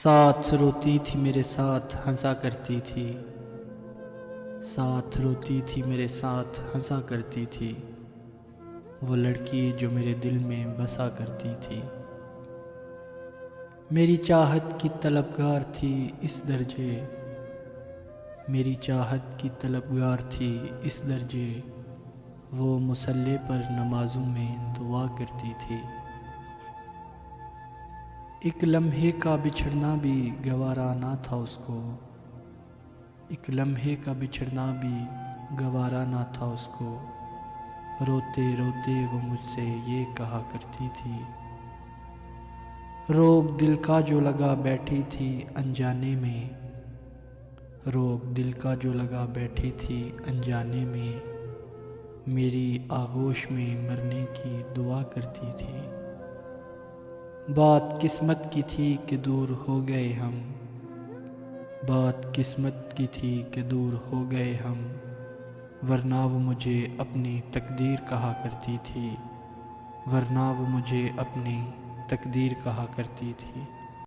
ساتھ روتی تھی میرے ساتھ ہنسا کرتی تھی، ساتھ روتی تھی میرے ساتھ ہنسا کرتی تھی، وہ لڑکی جو میرے دل میں بسا کرتی تھی۔ میری چاہت کی طلبگار تھی اس درجے، میری چاہت کی طلبگار تھی اس درجے، وہ مصلی پر نمازوں میں دعا کرتی تھی۔ ایک لمحے کا بچھڑنا بھی گوارا نہ تھا اس کو، ایک لمحے کا بچھڑنا بھی گوارا نہ تھا اس کو، روتے روتے وہ مجھ سے یہ کہا کرتی تھی۔ روگ دل کا جو لگا بیٹھی تھی انجانے میں، روگ دل کا جو لگا بیٹھی تھی انجانے میں، میری آغوش میں مرنے کی دعا کرتی تھی۔ بات قسمت کی تھی کہ دور ہو گئے ہم، بات قسمت کی تھی کہ دور ہو گئے ہم، ورنہ وہ مجھے اپنی تقدیر کہا کرتی تھی، ورنہ وہ مجھے اپنی تقدیر کہا کرتی تھی۔